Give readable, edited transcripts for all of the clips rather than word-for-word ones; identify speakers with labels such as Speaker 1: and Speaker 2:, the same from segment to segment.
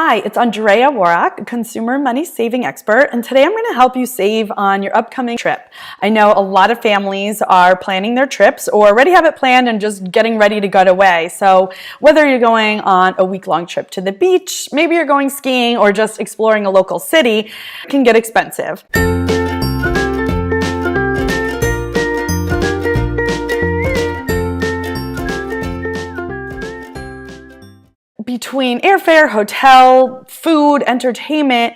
Speaker 1: Hi, it's Andrea Woroch, consumer money saving expert, and today I'm going to help you save on your upcoming trip. I know a lot of families are planning their trips or already have it planned and just getting ready to get away. So whether you're going on a week-long trip to the beach, maybe you're going skiing, or just exploring a local city, it can get expensive. Between airfare, hotel, food, entertainment,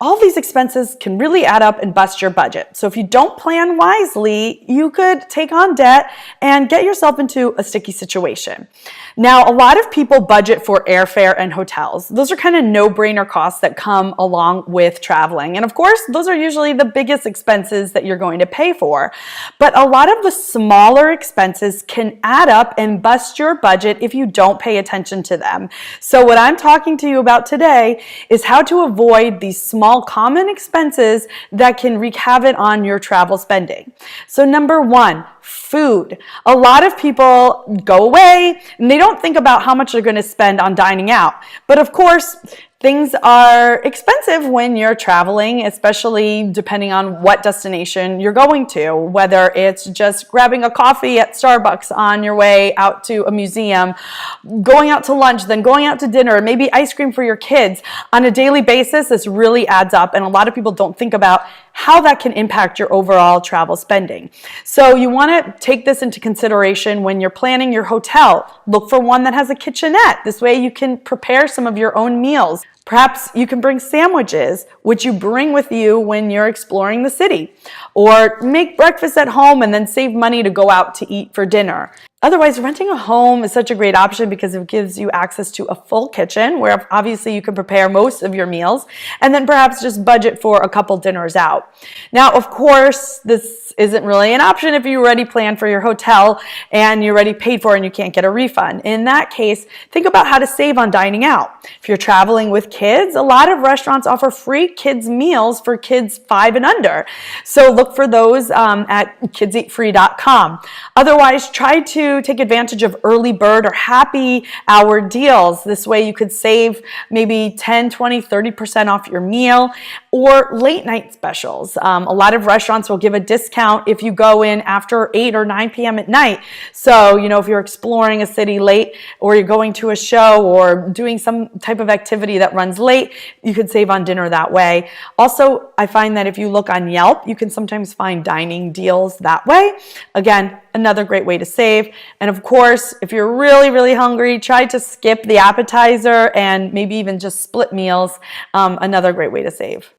Speaker 1: all these expenses can really add up and bust your budget. So if you don't plan wisely, you could take on debt and get yourself into a sticky situation. Now, a lot of people budget for airfare and hotels. Those are kind of no-brainer costs that come along with traveling. And of course, those are usually the biggest expenses that you're going to pay for. But a lot of the smaller expenses can add up and bust your budget if you don't pay attention to them. So what I'm talking to you about today is how to avoid these small common expenses that can wreak havoc on your travel spending. So number one, food. A lot of people go away and they don't think about how much they're going to spend on dining out. But of course, things are expensive when you're traveling, especially depending on what destination you're going to, whether it's just grabbing a coffee at Starbucks on your way out to a museum, going out to lunch, then going out to dinner, maybe ice cream for your kids. On a daily basis, this really adds up, and a lot of people don't think about how that can impact your overall travel spending. So you want to take this into consideration when you're planning your hotel. Look for one that has a kitchenette. This way you can prepare some of your own meals. Perhaps you can bring sandwiches, which you bring with you when you're exploring the city. Or make breakfast at home and then save money to go out to eat for dinner. Otherwise, renting a home is such a great option because it gives you access to a full kitchen where obviously you can prepare most of your meals, and then perhaps just budget for a couple dinners out. Now, of course, this isn't really an option if you already planned for your hotel and you're already paid for and you can't get a refund. In that case, think about how to save on dining out. If you're traveling with kids, a lot of restaurants offer free kids meals for kids 5 and under. So look for those at kidseatfree.com. Otherwise, try to take advantage of early bird or happy hour deals. This way you could save maybe 10, 20, 30% off your meal, or late night specials. A lot of restaurants will give a discount if you go in after 8 or 9 p.m. at night. So, if you're exploring a city late, or you're going to a show or doing some type of activity that runs late, you could save on dinner that way. Also, I find that if you look on Yelp, you can sometimes find dining deals that way. Again, another great way to save. And of course, if you're really, really hungry, try to skip the appetizer and maybe even just split meals. Another great way to save.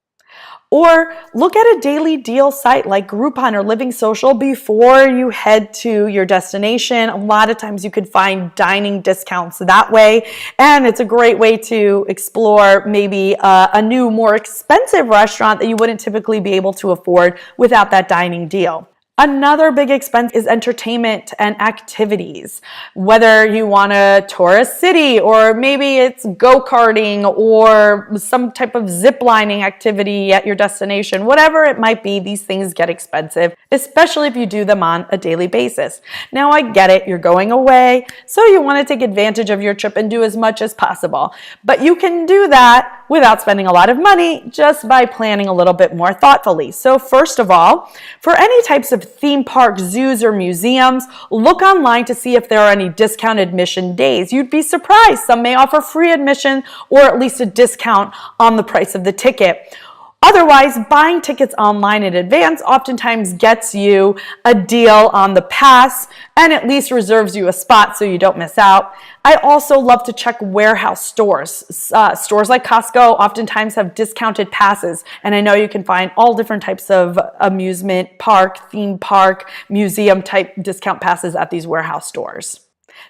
Speaker 1: Or look at a daily deal site like Groupon or Living Social before you head to your destination. A lot of times you can find dining discounts that way, and it's a great way to explore maybe a new, more expensive restaurant that you wouldn't typically be able to afford without that dining deal. Another big expense is entertainment and activities. Whether you want to tour a city, or maybe it's go-karting or some type of zip-lining activity at your destination, whatever it might be, these things get expensive, especially if you do them on a daily basis. Now, I get it, you're going away, so you want to take advantage of your trip and do as much as possible. But you can do that without spending a lot of money, just by planning a little bit more thoughtfully. So first of all, for any types of theme parks, zoos, or museums, look online to see if there are any discount admission days. You'd be surprised. Some may offer free admission or at least a discount on the price of the ticket. Otherwise, buying tickets online in advance oftentimes gets you a deal on the pass and at least reserves you a spot so you don't miss out. I also love to check warehouse stores. Stores like Costco oftentimes have discounted passes, and I know you can find all different types of amusement park, theme park, museum type discount passes at these warehouse stores.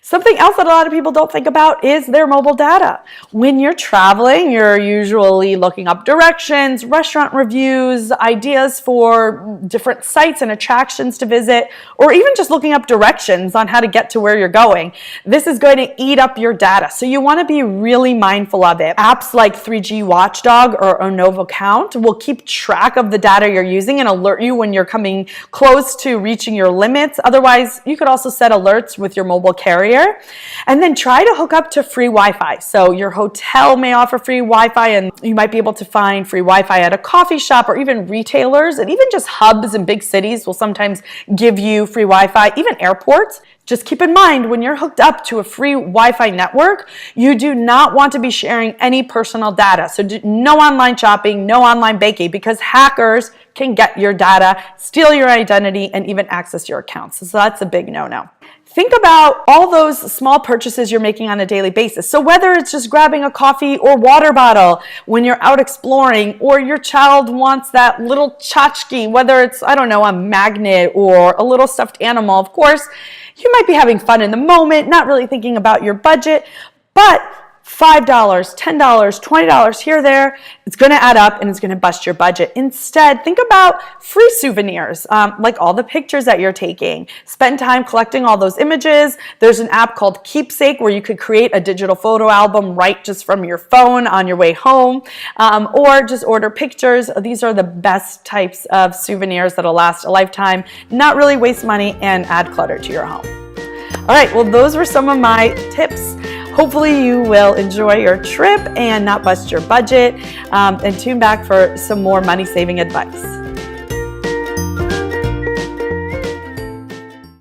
Speaker 1: Something else that a lot of people don't think about is their mobile data. When you're traveling, you're usually looking up directions, restaurant reviews, ideas for different sites and attractions to visit, or even just looking up directions on how to get to where you're going. This is going to eat up your data, so you want to be really mindful of it. Apps like 3G Watchdog or Onovo Count will keep track of the data you're using and alert you when you're coming close to reaching your limits. Otherwise, you could also set alerts with your mobile carrier carrier. And then try to hook up to free Wi-Fi. So your hotel may offer free Wi-Fi, and you might be able to find free Wi-Fi at a coffee shop or even retailers, and even just hubs in big cities will sometimes give you free Wi-Fi, even airports. Just keep in mind, when you're hooked up to a free Wi-Fi network, you do not want to be sharing any personal data. So no online shopping, no online banking, because hackers can get your data, steal your identity, and even access your accounts. So that's a big no-no. Think about all those small purchases you're making on a daily basis. So whether it's just grabbing a coffee or water bottle when you're out exploring, or your child wants that little tchotchke, whether it's, I don't know, a magnet or a little stuffed animal, of course, you might be having fun in the moment, not really thinking about your budget, but $5, $10, $20 here or there, it's going to add up and it's going to bust your budget. Instead, think about free souvenirs, like all the pictures that you're taking. Spend time collecting all those images. There's an app called Keepsake where you could create a digital photo album right just from your phone on your way home, or just order pictures. These are the best types of souvenirs that'll last a lifetime, not really waste money, and add clutter to your home. All right, well, those were some of my tips. Hopefully you will enjoy your trip and not bust your budget, and tune back for some more money-saving advice.